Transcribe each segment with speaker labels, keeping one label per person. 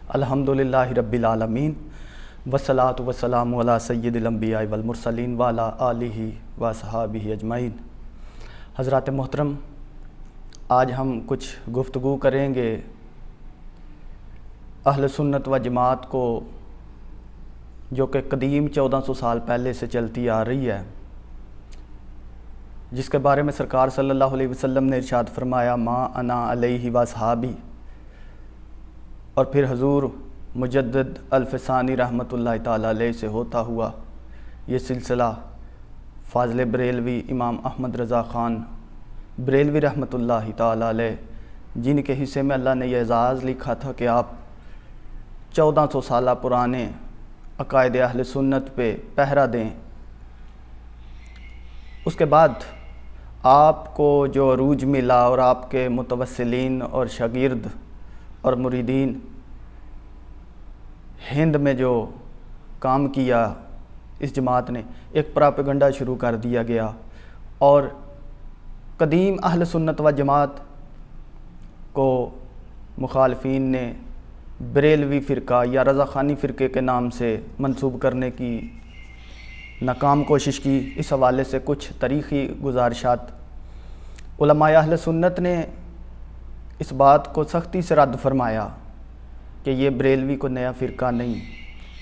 Speaker 1: الحمدللہ رب العالمین والصلاۃ والسلام علی سید الانبیاء والمرسلین وعلی آلہ وصحبہ اجمعین۔ حضرات محترم، آج ہم کچھ گفتگو کریں گے اہل سنت و جماعت کو جو کہ قدیم 1400 سال پہلے سے چلتی آ رہی ہے، جس کے بارے میں سرکار صلی اللہ علیہ وسلم نے ارشاد فرمایا ما انا علیہ واصحابی، اور پھر حضور مجدد الفسانی رحمۃ اللہ تعالیٰ علیہ سے ہوتا ہوا یہ سلسلہ فاضل بریلوی امام احمد رضا خان بریلوی رحمۃ اللہ تعالیٰ علیہ، جن کے حصے میں اللہ نے یہ اعزاز لکھا تھا کہ آپ 1400 سالہ پرانے عقائد اہل سنت پہ پہرا دیں، اس کے بعد آپ کو جو عروج ملا اور آپ کے متوسلین اور شاگرد اور مریدین ہند میں جو کام کیا، اس جماعت نے ایک پراپیگنڈا شروع کر دیا گیا، اور قدیم اہل سنت و جماعت کو مخالفین نے بریلوی فرقہ یا رضا خانی فرقے کے نام سے منسوب کرنے کی ناکام کوشش کی۔ اس حوالے سے کچھ تاریخی گزارشات۔ علماء اہل سنت نے اس بات کو سختی سے رد فرمایا کہ یہ بریلوی کو نیا فرقہ نہیں،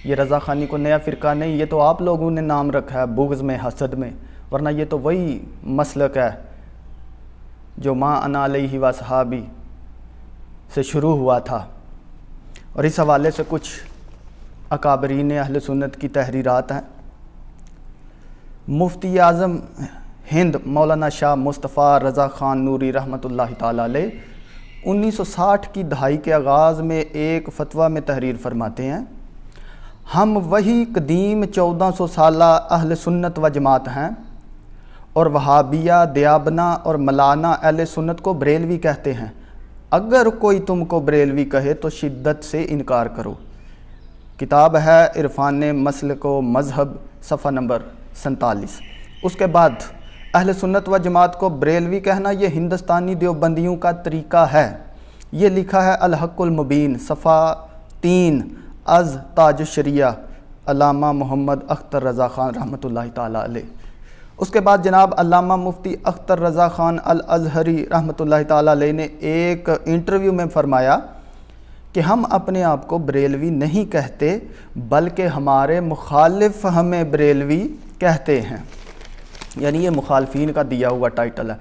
Speaker 1: یہ رضا خانی کو نیا فرقہ نہیں، یہ تو آپ لوگوں نے نام رکھا ہے بغض میں، حسد میں، ورنہ یہ تو وہی مسلک ہے جو ما انا علیہ واصحابی سے شروع ہوا تھا۔ اور اس حوالے سے کچھ اکابرین اہل سنت کی تحریرات ہیں۔ مفتی اعظم ہند مولانا شاہ مصطفیٰ رضا خان نوری رحمۃ اللہ تعالیٰ علیہ 1960 کی دہائی کے آغاز میں ایک فتویٰ میں تحریر فرماتے ہیں، ہم وہی قدیم 1400 سالہ اہل سنت و جماعت ہیں، اور وہابیہ، دیابنا اور مولانا اہل سنت کو بریلوی کہتے ہیں۔ اگر کوئی تم کو بریلوی کہے تو شدت سے انکار کرو۔ کتاب ہے عرفان مسلک و مذہب، صفحہ نمبر 47۔ اس کے بعد اہل سنت و جماعت کو بریلوی کہنا یہ ہندوستانی دیوبندیوں کا طریقہ ہے۔ یہ لکھا ہے الحق المبین، صفحہ 3، از تاج الشریعہ، علامہ محمد اختر رضا خان رحمۃ اللہ تعالیٰ علیہ۔ اس کے بعد جناب علامہ مفتی اختر رضا خان الازہری رحمۃ اللہ تعالیٰ علیہ نے ایک انٹرویو میں فرمایا کہ ہم اپنے آپ کو بریلوی نہیں کہتے، بلکہ ہمارے مخالف ہمیں بریلوی کہتے ہیں، یعنی یہ مخالفین کا دیا ہوا ٹائٹل ہے۔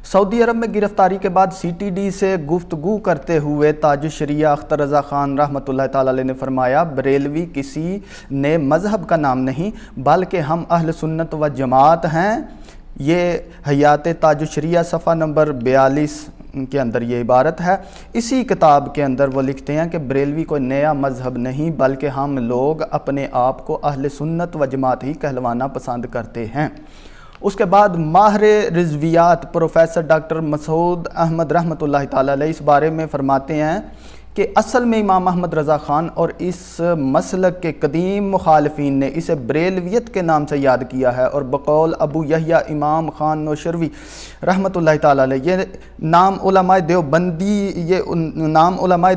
Speaker 1: سعودی عرب میں گرفتاری کے بعد سی ٹی ڈی سے گفتگو کرتے ہوئے تاج الشریعہ اختر رضا خان رحمۃ اللہ تعالیٰ علیہ نے فرمایا بریلوی کسی نئے مذہب کا نام نہیں، بلکہ ہم اہل سنت و جماعت ہیں۔ یہ حیات تاج الشریعہ صفحہ نمبر 42 کے اندر یہ عبارت ہے۔ اسی کتاب کے اندر وہ لکھتے ہیں کہ بریلوی کوئی نیا مذہب نہیں، بلکہ ہم لوگ اپنے آپ کو اہل سنت و جماعت ہی کہلوانا پسند کرتے ہیں۔ اس کے بعد ماہر رضویات پروفیسر ڈاکٹر مسعود احمد رحمۃ اللہ تعالیٰ علیہ اس بارے میں فرماتے ہیں کہ اصل میں امام احمد رضا خان اور اس مسلک کے قدیم مخالفین نے اسے بریلویت کے نام سے یاد کیا ہے، اور بقول ابو یحییٰ امام خان نوشروی رحمۃ اللہ تعالیٰ علیہ یہ نام علماء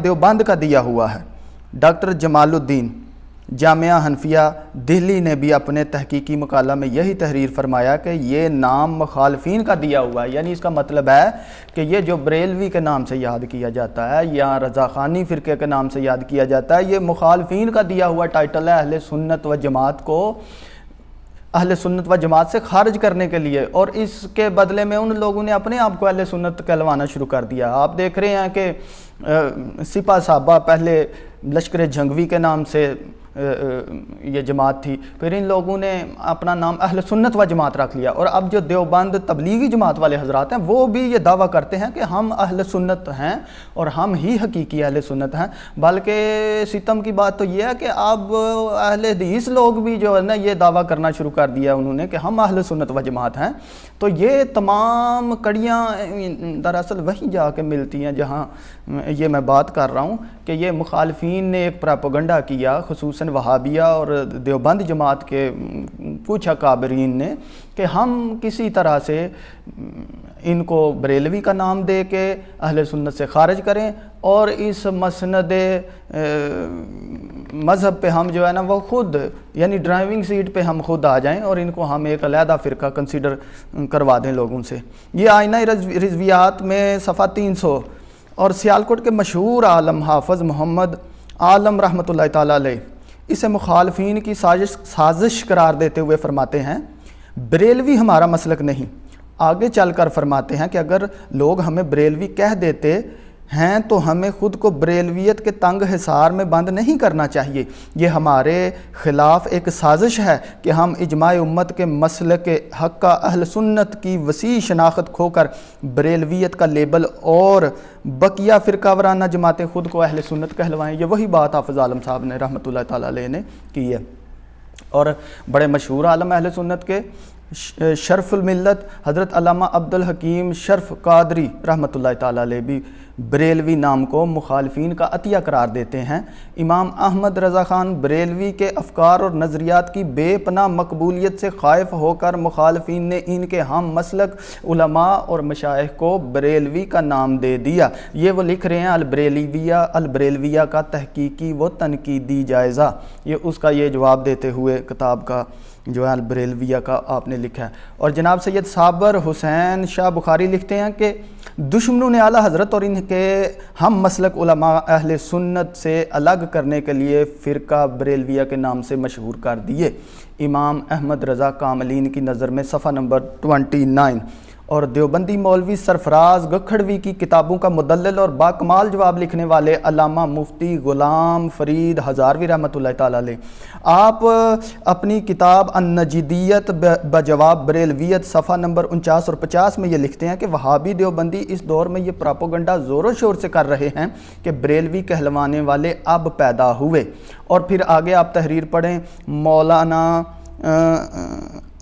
Speaker 1: دیوبند کا دیا ہوا ہے۔ ڈاکٹر جمال الدین جامعہ حنفیہ دہلی نے بھی اپنے تحقیقی مقالہ میں یہی تحریر فرمایا کہ یہ نام مخالفین کا دیا ہوا ہے، یعنی اس کا مطلب ہے کہ یہ جو بریلوی کے نام سے یاد کیا جاتا ہے یا رضا خانی فرقے کے نام سے یاد کیا جاتا ہے، یہ مخالفین کا دیا ہوا ٹائٹل ہے اہل سنت و جماعت کو اہل سنت و جماعت سے خارج کرنے کے لیے، اور اس کے بدلے میں ان لوگوں نے اپنے آپ کو اہل سنت کہلوانا شروع کر دیا۔ آپ دیکھ رہے ہیں کہ سپاہ صحابہ پہلے لشکر جھنگوی کے نام سے یہ جماعت تھی، پھر ان لوگوں نے اپنا نام اہل سنت و جماعت رکھ لیا، اور اب جو دیوبند تبلیغی جماعت والے حضرات ہیں وہ بھی یہ دعویٰ کرتے ہیں کہ ہم اہل سنت ہیں اور ہم ہی حقیقی اہل سنت ہیں۔ بلکہ ستم کی بات تو یہ ہے کہ اب اہل حدیث لوگ بھی جو ہے نا یہ دعویٰ کرنا شروع کر دیا انہوں نے کہ ہم اہل سنت و جماعت ہیں۔ تو یہ تمام کڑیاں دراصل وہیں جا کے ملتی ہیں جہاں یہ میں بات کر رہا ہوں کہ یہ مخالفین نے ایک پراپیگنڈا کیا، خصوصاً وہابیہ اور دیوبند جماعت کے کچھ اکابرین نے، کہ ہم کسی طرح سے ان کو بریلوی کا نام دے کے اہل سنت سے خارج کریں اور اس مسند مذہب پہ ہم جو ہے نا وہ خود یعنی ڈرائیونگ سیٹ پہ ہم خود آ جائیں اور ان کو ہم ایک علیحدہ فرقہ کنسیڈر کروا دیں لوگوں سے۔ یہ آئینہ رضویات میں صفحہ 300 اور سیالکوٹ کے مشہور عالم حافظ محمد عالم رحمۃ اللہ تعالیٰ علیہ اسے مخالفین کی سازش قرار دیتے ہوئے فرماتے ہیں بریلوی ہمارا مسلک نہیں۔ آگے چل کر فرماتے ہیں کہ اگر لوگ ہمیں بریلوی کہہ دیتے ہیں تو ہمیں خود کو بریلویت کے تنگ حصار میں بند نہیں کرنا چاہیے۔ یہ ہمارے خلاف ایک سازش ہے کہ ہم اجماع امت کے مسلک حق کا اہل سنت کی وسیع شناخت کھو کر بریلویت کا لیبل اور بقیہ فرقہ وارانہ جماعتیں خود کو اہل سنت کہلوائیں۔ یہ وہی بات حافظ عالم صاحب نے رحمۃ اللہ تعالیٰ علیہ نے کی ہے۔ اور بڑے مشہور عالم اہل سنت کے شرف الملت حضرت علامہ عبد الحکیم شرف قادری رحمۃ اللہ تعالیٰ علیہ بھی بریلوی نام کو مخالفین کا عطیہ قرار دیتے ہیں۔ امام احمد رضا خان بریلوی کے افکار اور نظریات کی بے پناہ مقبولیت سے خائف ہو کر مخالفین نے ان کے ہم مسلک علماء اور مشائخ کو بریلوی کا نام دے دیا۔ یہ وہ لکھ رہے ہیں البریلویہ کا تحقیقی و تنقیدی جائزہ، یہ اس کا یہ جواب دیتے ہوئے کتاب کا جو ہے البریلویہ کا آپ نے لکھا ہے۔ اور جناب سید صابر حسین شاہ بخاری لکھتے ہیں کہ دشمنوں نے اعلیٰ حضرت اور ان کے ہم مسلک علماء اہل سنت سے الگ کرنے کے لیے فرقہ بریلویہ کے نام سے مشہور کر دیے۔ امام احمد رضا کاملین کی نظر میں صفحہ نمبر 29 اور دیوبندی مولوی سرفراز گکھڑوی کی کتابوں کا مدلل اور باکمال جواب لکھنے والے علامہ مفتی غلام فرید ہزاروی رحمۃ اللہ تعالیٰ علیہ، آپ اپنی کتاب النجدیت بجواب بریلویت صفحہ نمبر 49 اور 50 میں یہ لکھتے ہیں کہ وہابی دیوبندی اس دور میں یہ پراپوگنڈا زور و شور سے کر رہے ہیں کہ بریلوی کہلوانے والے اب پیدا ہوئے۔ اور پھر آگے آپ تحریر پڑھیں مولانا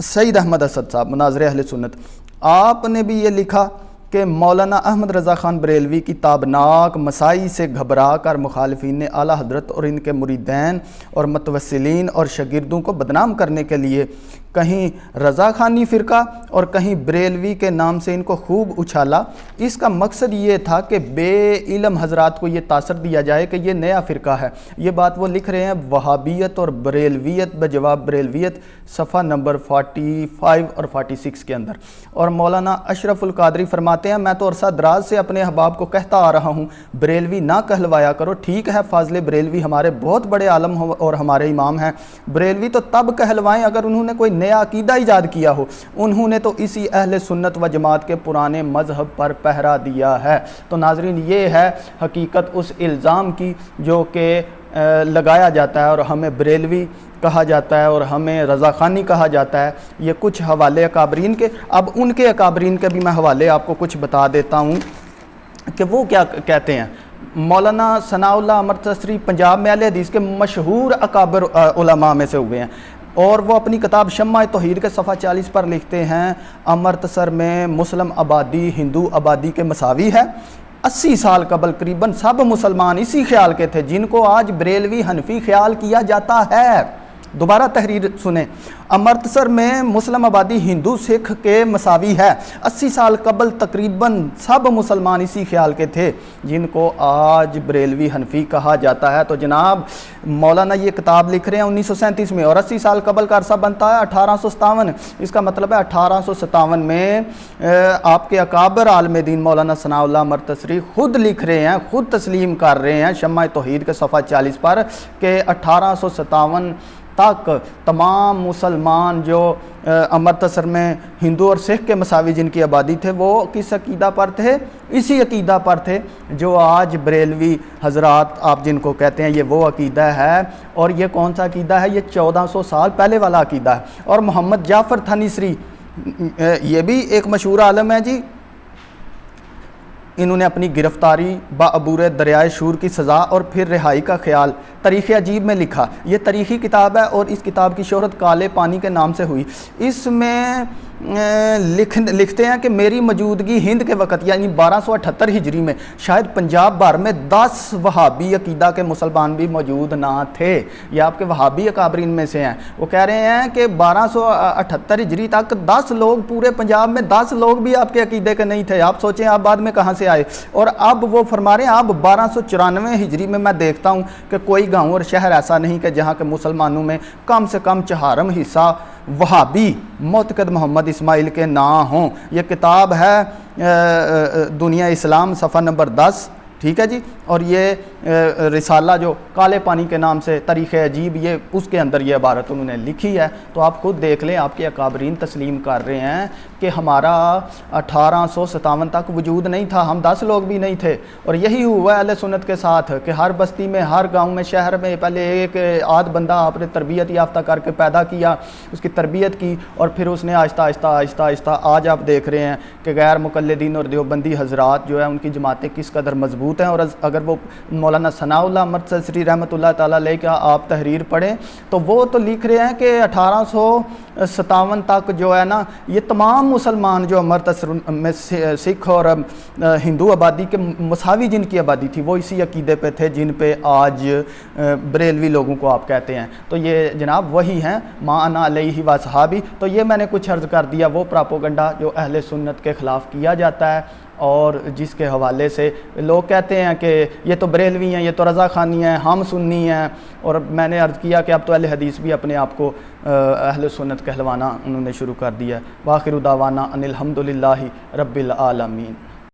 Speaker 1: سعید احمد اسد صاحب مناظر اہل سنت، آپ نے بھی یہ لکھا کہ مولانا احمد رضا خان بریلوی کی تابناک مسائی سے گھبرا کر مخالفین نے اعلیٰ حضرت اور ان کے مریدین اور متوسلین اور شاگردوں کو بدنام کرنے کے لیے کہیں رضا خانی فرقہ اور کہیں بریلوی کے نام سے ان کو خوب اچھالا۔ اس کا مقصد یہ تھا کہ بے علم حضرات کو یہ تاثر دیا جائے کہ یہ نیا فرقہ ہے۔ یہ بات وہ لکھ رہے ہیں وہابیت اور بریلویت بجواب بریلویت صفحہ نمبر 45 اور 46 کے اندر۔ اور مولانا اشرف القادری فرماتے ہیں میں تو عرصہ دراز سے اپنے احباب کو کہتا آ رہا ہوں بریلوی نہ کہلوایا کرو۔ ٹھیک ہے فاضل بریلوی ہمارے بہت بڑے عالم اور ہمارے امام ہیں، بریلوی تو تب کہلوائیں اگر انہوں نے کوئی نیا عقیدہ ایجاد کیا ہو، انہوں نے تو اسی اہل سنت و جماعت کے پرانے مذہب پر پہرا دیا ہے۔ تو ناظرین یہ ہے حقیقت اس الزام کی جو کہ لگایا جاتا ہے اور ہمیں بریلوی کہا جاتا ہے اور ہمیں رضا خانی کہا جاتا ہے۔ یہ کچھ حوالے اکابرین کے، اب ان کے اکابرین کے بھی میں حوالے آپ کو کچھ بتا دیتا ہوں کہ وہ کیا کہتے ہیں۔ مولانا ثناء اللہ امرتسری پنجاب میں اہل حدیث کے مشہور اکابر علماء میں سے ہوئے ہیں، اور وہ اپنی کتاب شمع توحید کے صفحہ 40 پر لکھتے ہیں امرتسر میں مسلم آبادی ہندو آبادی کے مساوی ہے۔ 80 سال قبل قریباً سب مسلمان اسی خیال کے تھے جن کو آج بریلوی حنفی خیال کیا جاتا ہے۔ دوبارہ تحریر سنیں، امرتسر میں مسلم آبادی ہندو سکھ کے مساوی ہے۔ 80 سال قبل تقریباً سب مسلمان اسی خیال کے تھے جن کو آج بریلوی حنفی کہا جاتا ہے۔ تو جناب مولانا یہ کتاب لکھ رہے ہیں 1937 میں، اور 80 سال قبل کا عرصہ بنتا ہے 1857۔ اس کا مطلب ہے 1857 میں آپ کے اکابر عالم دین مولانا ثناء اللہ امرتسری خود لکھ رہے ہیں، خود تسلیم کر رہے ہیں شمع توحید کے صفحہ 40 پر کہ 1857 تک تمام مسلمان جو امرتسر میں ہندو اور سکھ کے مساوی جن کی آبادی تھے وہ کس عقیدہ پر تھے؟ اسی عقیدہ پر تھے جو آج بریلوی حضرات آپ جن کو کہتے ہیں، یہ وہ عقیدہ ہے۔ اور یہ کون سا عقیدہ ہے؟ یہ 1400 سال پہلے والا عقیدہ ہے۔ اور محمد جعفر تھانیسری یہ بھی ایک مشہور عالم ہے جی، انہوں نے اپنی گرفتاری بعبور دریائے شور کی سزا اور پھر رہائی کا خیال تاریخ عجیب میں لکھا۔ یہ تاریخی کتاب ہے اور اس کتاب کی شہرت کالے پانی کے نام سے ہوئی۔ اس میں لکھتے ہیں کہ میری موجودگی ہند کے وقت یعنی 1278 ہجری میں شاید پنجاب بھر میں 10 وہابی عقیدہ کے مسلمان بھی موجود نہ تھے۔ یہ آپ کے وہابی اکابرین میں سے ہیں، وہ کہہ رہے ہیں کہ 1278 ہجری تک 10 لوگ پورے پنجاب میں 10 لوگ بھی آپ کے عقیدے کے نہیں تھے۔ آپ سوچیں آپ بعد میں کہاں سے آئے، اور اب وہ فرما رہے ہیں اب 1294 ہجری میں دیکھتا ہوں کہ کوئی گاؤں اور شہر ایسا نہیں کہ جہاں کے مسلمانوں میں کم سے کم 4 حصہ وہابی معتقد محمد اسماعیل کے نہ ہوں۔ یہ کتاب ہے دنیا اسلام صفحہ نمبر 10، ٹھیک ہے جی، اور یہ رسالہ جو کالے پانی کے نام سے تاریخ عجیب، یہ اس کے اندر یہ عبارت انہوں نے لکھی ہے۔ تو آپ خود دیکھ لیں، آپ کے اکابرین تسلیم کر رہے ہیں کہ ہمارا 1857 تک وجود نہیں تھا، ہم 10 لوگ بھی نہیں تھے، اور یہی ہوا اہل سنت کے ساتھ کہ ہر بستی میں، ہر گاؤں میں، شہر میں پہلے ایک آدھ بندہ آپ نے تربیت یافتہ کر کے پیدا کیا، اس کی تربیت کی، اور پھر اس نے آہستہ آہستہ آج آپ دیکھ رہے ہیں کہ غیر مقلدین اور دیوبندی حضرات جو ہے ان کی جماعتیں کس قدر مضبوط ہیں۔ اور اگر وہ مولانا ثناء اللہ مرتضی رحمۃ اللہ تعالیٰ علیہ کا آپ تحریر پڑھیں تو وہ تو لکھ رہے ہیں کہ 1857 تک جو ہے نا یہ تمام مسلمان جو امرتسر میں سکھ اور ہندو آبادی کے مساوی جن کی آبادی تھی وہ اسی عقیدے پہ تھے جن پہ آج بریلوی لوگوں کو آپ کہتے ہیں۔ تو یہ جناب وہی ہیں ما انا علیہ و صحابی۔ تو یہ میں نے کچھ عرض کر دیا وہ پراپوگنڈا جو اہل سنت کے خلاف کیا جاتا ہے، اور جس کے حوالے سے لوگ کہتے ہیں کہ یہ تو بریلوی ہیں، یہ تو رضا خانی ہیں، ہم سنی ہیں، اور میں نے عرض کیا کہ اب تو اہل حدیث بھی اپنے آپ کو اہل سنت کہلوانا انہوں نے شروع کر دیا ہے۔ وآخر دعوانا ان الحمدللہ رب العالمین۔